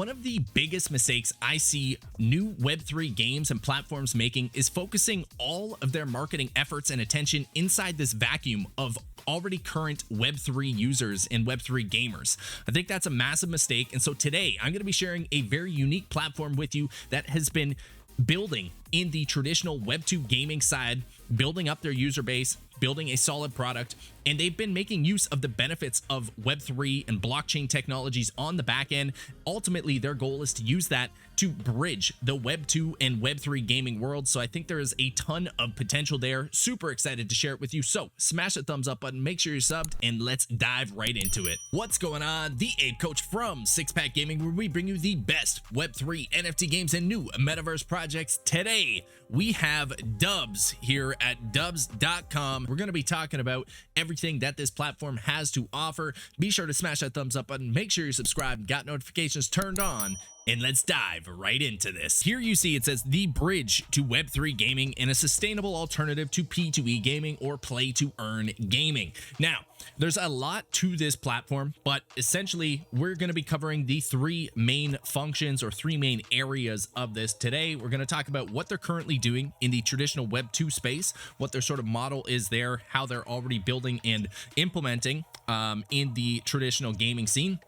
One of the biggest mistakes I see new Web3 games and platforms making is focusing all of their marketing efforts and attention inside this vacuum of already current Web3 users and Web3 gamers. I think that's a massive mistake. And so today I'm going to be sharing a very unique platform with you that has been building in the traditional Web2 gaming side, building up their user base, building a solid product, and they've been making use of the benefits of Web3 and blockchain technologies on the back end. Ultimately, their goal is to use that to bridge the Web2 and Web3 gaming world. So I think there is a ton of potential there. Super excited to share it with you. So smash the thumbs up button, make sure you're subbed, and let's dive right into it. What's going on? The theAPEcoach from Six-Pack Gaming, where we bring you the best Web3 NFT games and new metaverse projects. Today, we have Dubbz here at Dubbz.com. We're going to be talking about everything that this platform has to offer. Be sure to smash that thumbs up button, make sure you're subscribed, got notifications turned on, and let's dive right into this. Here you see it says the bridge to Web3 gaming and a sustainable alternative to P2E gaming or play to earn gaming. Now, there's a lot to this platform, but essentially we're going to be covering the three main functions or three main areas of this today. We're going to talk about what they're currently doing in the traditional Web2 space, what their sort of model is there, how they're already building and implementing in the traditional gaming scene.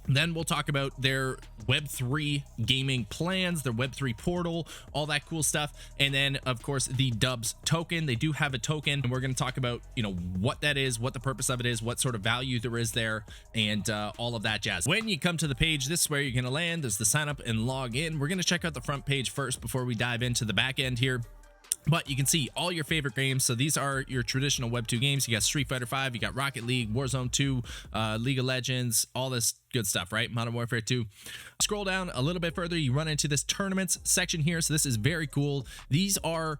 Then we'll talk about their Web3 gaming plans, their Web3 portal, all that cool stuff. And then, of course, the Dubbz token. They do have a token, and we're going to talk about, what that is, what the purpose of it is, what sort of value there is there, and all of that jazz. When you come to the page, this is where you're going to land. There's the sign up and log in. We're going to check out the front page first before we dive into the back end here. But you can see all your favorite games. So these are your traditional Web2 games. You got Street Fighter 5, you got Rocket League, Warzone 2, League of Legends, all this good stuff, right? Modern Warfare 2. Scroll down a little bit further, you run into this tournaments section here. So this is very cool. These are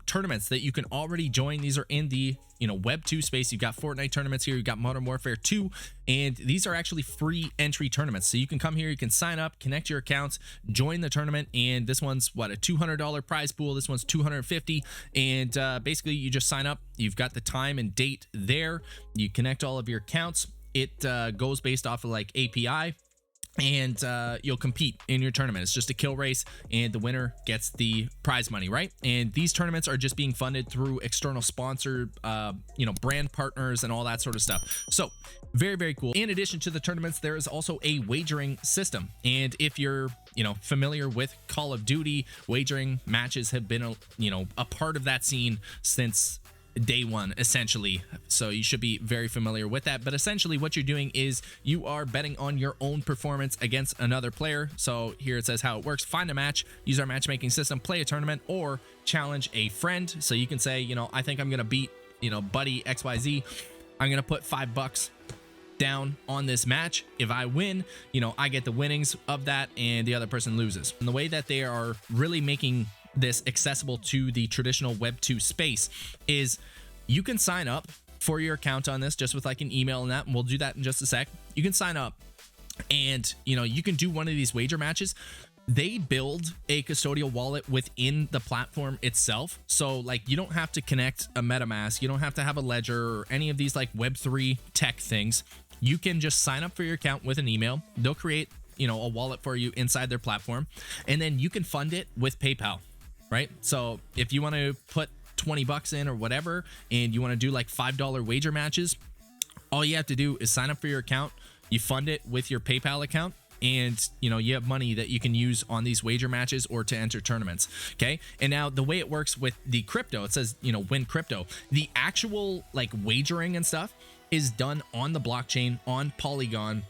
tournaments that you can already join. These are in the Web2 space. You've got Fortnite tournaments here, you've got Modern Warfare 2, and these are actually free entry tournaments. So you can come here, you can sign up, connect your accounts, join the tournament, and this one's what, a $200 prize pool. This one's $250, and basically you just sign up. You've got the time and date there. You connect all of your accounts. It goes based off of like API, and you'll compete in your tournament. It's just a kill race, and the winner gets the prize money, right? And these tournaments are just being funded through external sponsored brand partners and all that sort of stuff. So very, very cool. In addition to the tournaments, there is also a wagering system, and if you're familiar with Call of Duty, wagering matches have been a part of that scene since day one, essentially. So you should be very familiar with that. But essentially what you're doing is you are betting on your own performance against another player. So here it says how it works. Find a match, use our matchmaking system, play a tournament, or challenge a friend. So you can say, I think I'm gonna beat buddy XYZ. I'm gonna put $5 down on this match. If I win, I get the winnings of that, and the other person loses. And the way that they are really making this accessible to the traditional Web2 space is you can sign up for your account on this just with like an email and that, and we'll do that in just a sec. You can sign up, and you can do one of these wager matches. They build a custodial wallet within the platform itself. So like you don't have to connect a MetaMask, you don't have to have a ledger or any of these like Web3 tech things. You can just sign up for your account with an email. They'll create a wallet for you inside their platform, and then you can fund it with PayPal. Right? So if you want to put $20 in or whatever, and you want to do like $5 wager matches, all you have to do is sign up for your account. You fund it with your PayPal account, and you have money that you can use on these wager matches or to enter tournaments. Okay. And now the way it works with the crypto, it says, win crypto. The actual like wagering and stuff is done on the blockchain, on Polygon,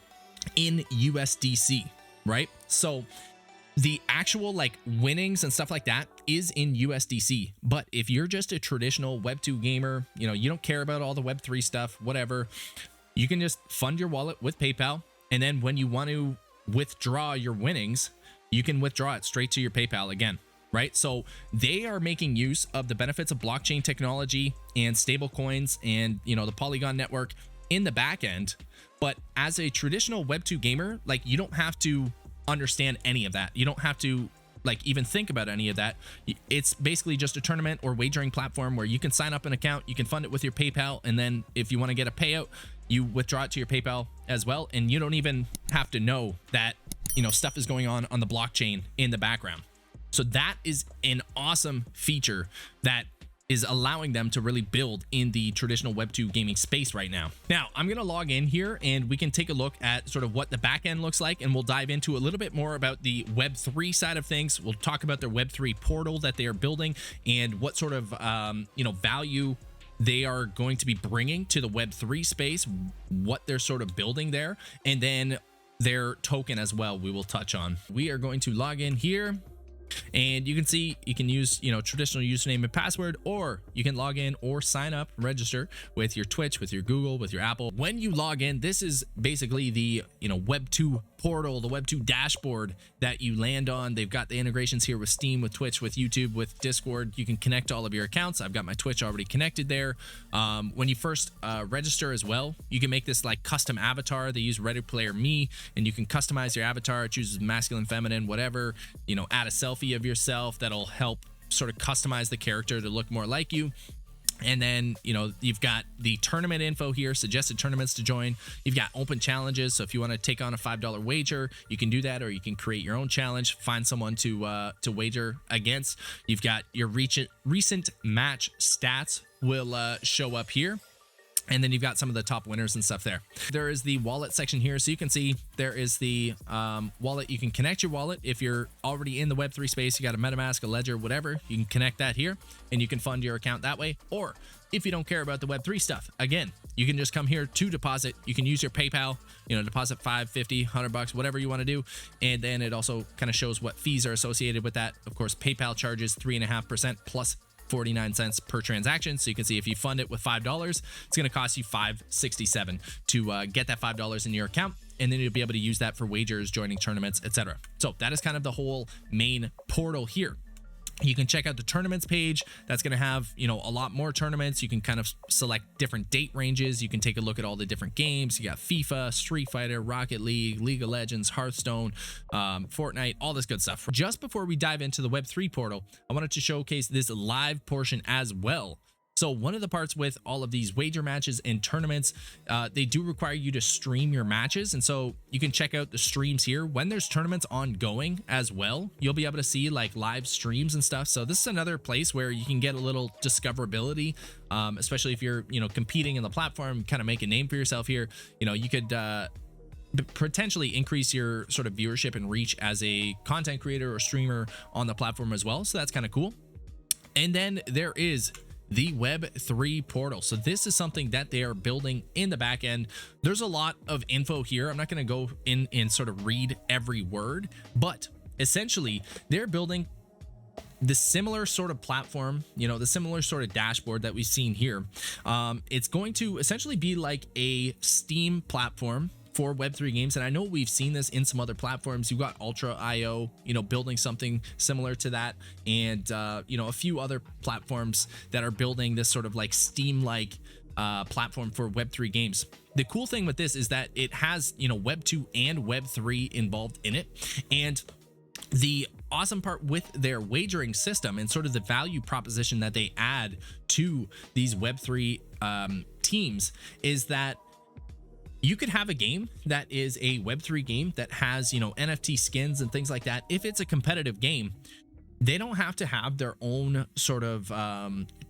in USDC, right? So the actual like winnings and stuff like that is in USDC. But if you're just a traditional Web2 gamer, you don't care about all the Web3 stuff, whatever, you can just fund your wallet with PayPal. And then when you want to withdraw your winnings, you can withdraw it straight to your PayPal again, right? So they are making use of the benefits of blockchain technology and stable coins and, the Polygon network in the back end. But as a traditional Web2 gamer, like you don't have to understand any of that. You don't have to like even think about any of that. It's basically just a tournament or wagering platform where you can sign up an account, you can fund it with your PayPal, and then if you want to get a payout, you withdraw it to your PayPal as well, and you don't even have to know that stuff is going on the blockchain in the background. So that is an awesome feature that is allowing them to really build in the traditional Web2 gaming space right now. Now, I'm going to log in here and we can take a look at sort of what the back end looks like, and we'll dive into a little bit more about the Web3 side of things. We'll talk about their Web3 portal that they are building and what sort of, value they are going to be bringing to the Web3 space, what they're sort of building there, and then their token as well we will touch on. We are going to log in here. And you can see you can use, traditional username and password, or you can log in or sign up, register with your Twitch, with your Google, with your Apple. When you log in, this is basically the, Web2 portal, the Web2 dashboard that you land on. They've got the integrations here with Steam, with Twitch, with YouTube, with Discord. You can connect all of your accounts. I've got my Twitch already connected there. When you first register as well, you can make this like custom avatar. They use Ready Player Me, and you can customize your avatar. It chooses masculine, feminine, whatever, add a selfie of yourself that'll help sort of customize the character to look more like you. And then, you've got the tournament info here, suggested tournaments to join. You've got open challenges. So if you want to take on a $5 wager, you can do that, or you can create your own challenge, find someone to wager against. You've got your recent match stats will show up here. And then you've got some of the top winners and stuff there. There is the wallet section here. So you can see there is the wallet. You can connect your wallet. If you're already in the Web3 space, you got a MetaMask, a Ledger, whatever, you can connect that here and you can fund your account that way. Or if you don't care about the Web3 stuff, again, you can just come here to deposit. You can use your PayPal, deposit $5, $50, $100, whatever you want to do. And then it also kind of shows what fees are associated with that. Of course, PayPal charges 3.5% plus 49 cents per transaction. So you can see if you fund it with $5, it's going to cost you $5.67 to get that $5 in your account. And then you'll be able to use that for wagers, joining tournaments, etc. So that is kind of the whole main portal here. You can check out the tournaments page. That's going to have, a lot more tournaments. You can kind of select different date ranges. You can take a look at all the different games. You got FIFA, Street Fighter, Rocket League, League of Legends, Hearthstone, Fortnite, all this good stuff. Just before we dive into the Web3 portal, I wanted to showcase this live portion as well. So one of the parts with all of these wager matches and tournaments, they do require you to stream your matches. And so you can check out the streams here. When there's tournaments ongoing as well, you'll be able to see like live streams and stuff. So this is another place where you can get a little discoverability, especially if you're, competing in the platform, kind of make a name for yourself here. You could potentially increase your sort of viewership and reach as a content creator or streamer on the platform as well. So that's kind of cool. And then there is the Web3 portal. So this is something that they are building in the back end. There's a lot of info here. I'm not going to go in and sort of read every word, but essentially they're building the similar sort of platform, the similar sort of dashboard that we've seen here. It's going to essentially be like a Steam platform for Web3 games. And I know we've seen this in some other platforms. You've got Ultra.io, building something similar to that. And, a few other platforms that are building this sort of like Steam-like platform for Web3 games. The cool thing with this is that it has, Web2 and Web3 involved in it. And the awesome part with their wagering system and sort of the value proposition that they add to these Web3 teams is that you could have a game that is a Web3 game that has, NFT skins and things like that. If it's a competitive game, they don't have to have their own sort of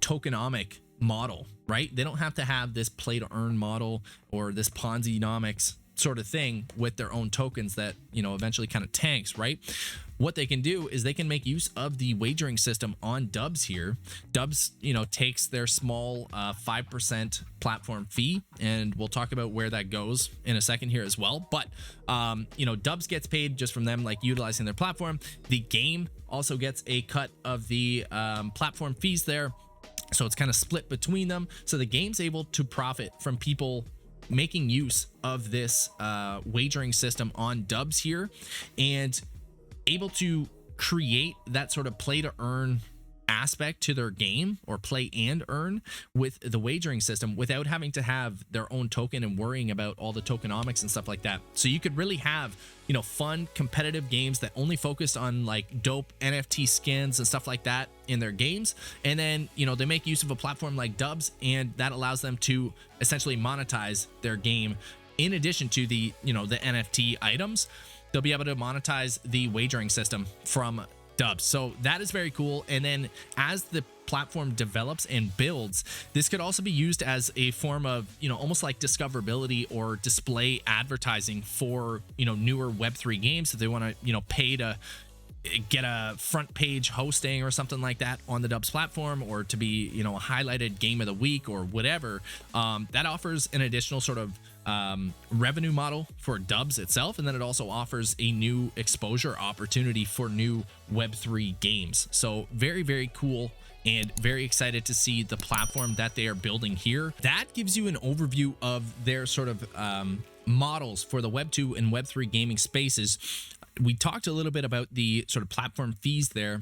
tokenomic model, right? They don't have to have this play to earn model or this Ponzi-nomics sort of thing with their own tokens that, eventually kind of tanks, right? What they can do is they can make use of the wagering system on Dubbz here. Dubbz, takes their small 5% platform fee, and we'll talk about where that goes in a second here as well. But, Dubbz gets paid just from them, like utilizing their platform. The game also gets a cut of the platform fees there. So it's kind of split between them. So the game's able to profit from people making use of this wagering system on Dubbz here, and able to create that sort of play to earn aspect to their game, or play and earn with the wagering system, without having to have their own token and worrying about all the tokenomics and stuff like that. So you could really have, fun competitive games that only focused on like dope NFT skins and stuff like that in their games. And then, they make use of a platform like Dubbz, and that allows them to essentially monetize their game in addition to the, the NFT items. they'll be able to monetize the wagering system from Dubbz. So that is very cool. And then as the platform develops and builds, this could also be used as a form of, almost like discoverability or display advertising for, newer Web3 games. If they want to, pay to get a front page hosting or something like that on the Dubbz platform, or to be, a highlighted game of the week or whatever, that offers an additional sort of revenue model for Dubbz itself. And then it also offers a new exposure opportunity for new Web3 games. So very, very cool, and very excited to see the platform that they are building here. That gives you an overview of their sort of models for the Web2 and Web3 gaming spaces. We talked a little bit about the sort of platform fees there.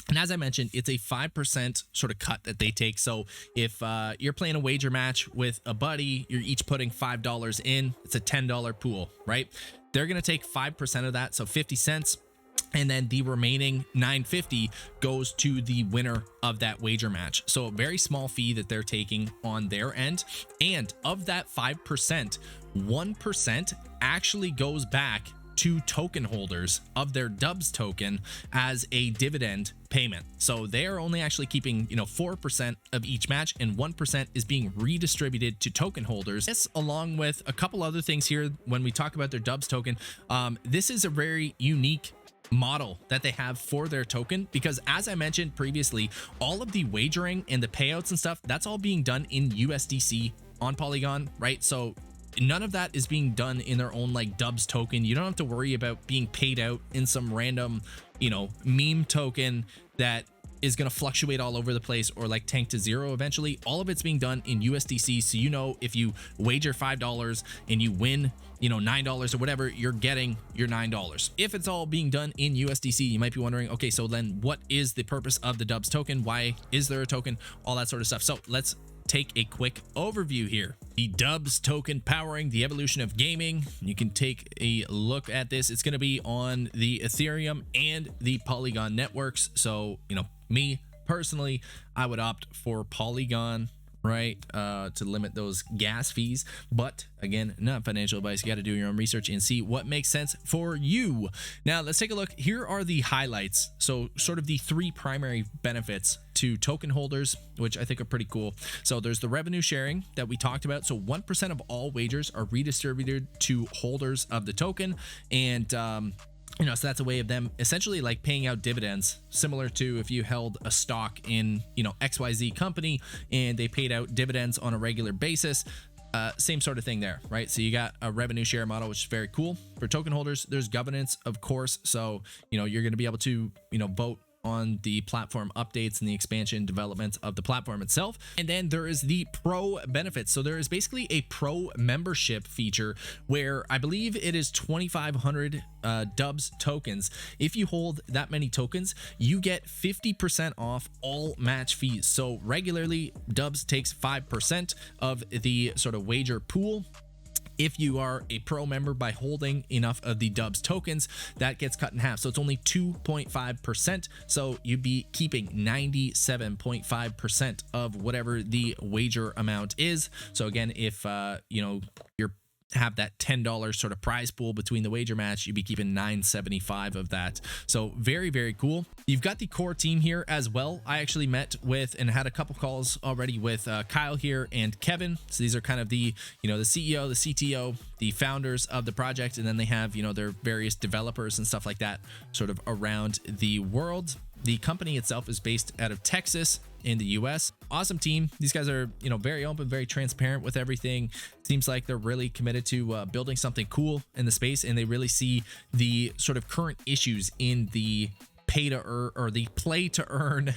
And as I mentioned, it's a 5% sort of cut that they take. So if you're playing a wager match with a buddy, you're each putting $5 in, it's a $10 pool, right? They're going to take 5% of that, so 50 cents. And then the remaining $9.50 goes to the winner of that wager match. So a very small fee that they're taking on their end. And of that 5%, 1% actually goes back to token holders of their Dubbz token as a dividend payment. So they are only actually keeping 4% of each match, and 1% is being redistributed to token holders. This, along with a couple other things here when we talk about their Dubbz token, this is a very unique model that they have for their token, because as I mentioned previously, all of the wagering and the payouts and stuff, that's all being done in USDC on Polygon, right? So none of that is being done in their own like Dubbz token. You don't have to worry about being paid out in some random, meme token that is going to fluctuate all over the place or like tank to zero eventually. All of it's being done in USDC. So, if you wager $5 and you win, $9 or whatever, you're getting your $9. If it's all being done in USDC, you might be wondering, okay, so then what is the purpose of the Dubbz token? Why is there a token? All that sort of stuff. So let's take a quick overview here. The Dubbz token powering the evolution of gaming. You can take a look at this. It's going to be on the Ethereum and the Polygon networks. So, me personally, I would opt for Polygon, right, to limit those gas fees. But again, not financial advice. You got to do your own research and see what makes sense for you. Now let's take a look. Here are the highlights. So sort of the three primary benefits to token holders, which I think are pretty cool. So there's the revenue sharing that we talked about. So 1% of all wagers are redistributed to holders of the token. And so that's a way of them essentially like paying out dividends, similar to if you held a stock in, XYZ company and they paid out dividends on a regular basis. Same sort of thing there, right? So you got a revenue share model, which is very cool. For token holders, there's governance, of course. So, you're going to be able to, vote on the platform updates and the expansion development of the platform itself. And then there is the pro benefits. So there is basically a pro membership feature where I believe it is 2,500 Dubbz tokens. If you hold that many tokens, you get 50% off all match fees. So regularly, Dubbz takes 5% of the sort of wager pool. If you are a pro member by holding enough of the Dubbz tokens, that gets cut in half. So it's only 2.5%. So you'd be keeping 97.5% of whatever the wager amount is. So again, if you're have that $10 sort of prize pool between the wager match, you'd be keeping $9.75 of that. So very, very cool. You've got the core team here as well. I actually met with and had a couple calls already with Kyle here and Kevin. So these are kind of the, the CEO, the CTO, the founders of the project. And then they have, their various developers and stuff like that sort of around the world. The company itself is based out of Texas in the US. Awesome team. These guys are, very open, very transparent with everything. Seems like they're really committed to building something cool in the space, and they really see the sort of current issues in the pay to earn or the play to earn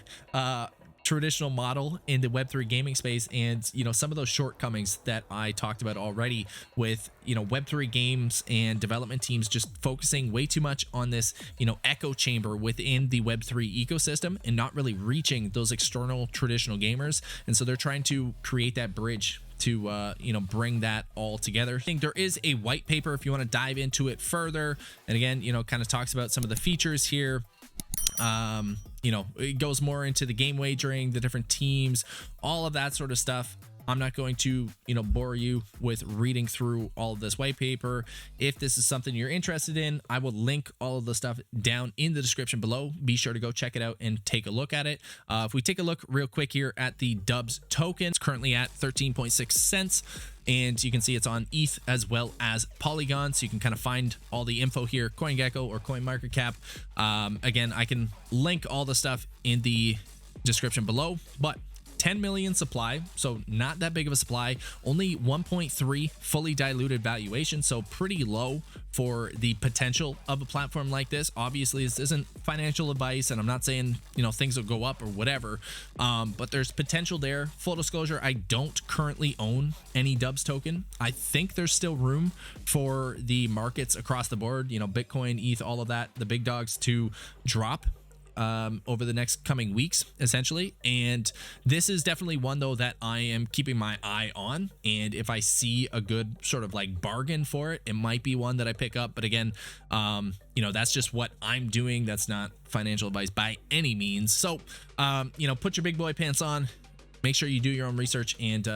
traditional model in the Web3 gaming space, and some of those shortcomings that I talked about already with Web3 games and development teams just focusing way too much on this echo chamber within the Web3 ecosystem and not really reaching those external traditional gamers. And so they're trying to create that bridge to bring that all together. I think there is a white paper if you want to dive into it further, and again kind of talks about some of the features here. It goes more into the game wagering, the different teams, all of that sort of stuff. I'm not going to, bore you with reading through all of this white paper. If this is something you're interested in, I will link all of the stuff down in the description below. Be sure to go check it out and take a look at it. If we take a look real quick here at the Dubbz token, it's currently at 13.6 cents. And you can see it's on ETH as well as Polygon, so you can kind of find all the info here, CoinGecko or CoinMarketCap. Again, I can link all the stuff in the description below, but 10 million supply, so not that big of a supply, only 1.3 fully diluted valuation, so pretty low for the potential of a platform like this. Obviously, this isn't financial advice, and I'm not saying things will go up or whatever, but there's potential there. Full disclosure, I don't currently own any Dubbz token. I think there's still room for the markets across the board, Bitcoin, ETH, all of that, the big dogs, to drop over the next coming weeks, essentially. And this is definitely one, though, that I am keeping my eye on, and if I see a good sort of like bargain for it, it might be one that I pick up. But again, that's just what I'm doing. That's not financial advice by any means. So put your big boy pants on, make sure you do your own research, and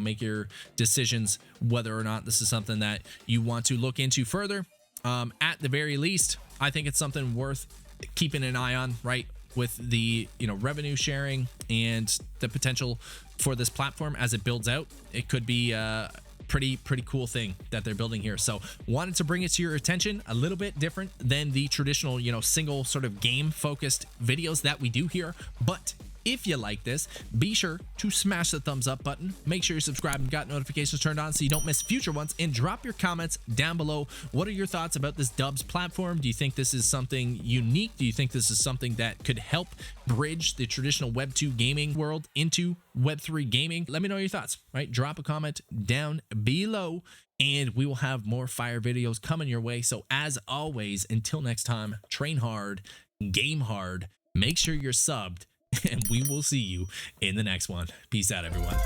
make your decisions whether or not this is something that you want to look into further. At the very least, I think it's something worth keeping an eye on, right, with the revenue sharing and the potential for this platform as it builds out. It could be a pretty cool thing that they're building here. So wanted to bring it to your attention. A little bit different than the traditional single sort of game focused videos that we do here, but if you like this, be sure to smash the thumbs up button. Make sure you're subscribed and got notifications turned on so you don't miss future ones, and drop your comments down below. What are your thoughts about this Dubbz platform? Do you think this is something unique? Do you think this is something that could help bridge the traditional Web2 gaming world into Web3 gaming? Let me know your thoughts, right? Drop a comment down below, and we will have more fire videos coming your way. So as always, until next time, train hard, game hard, make sure you're subbed, and we will see you in the next one. Peace out, everyone.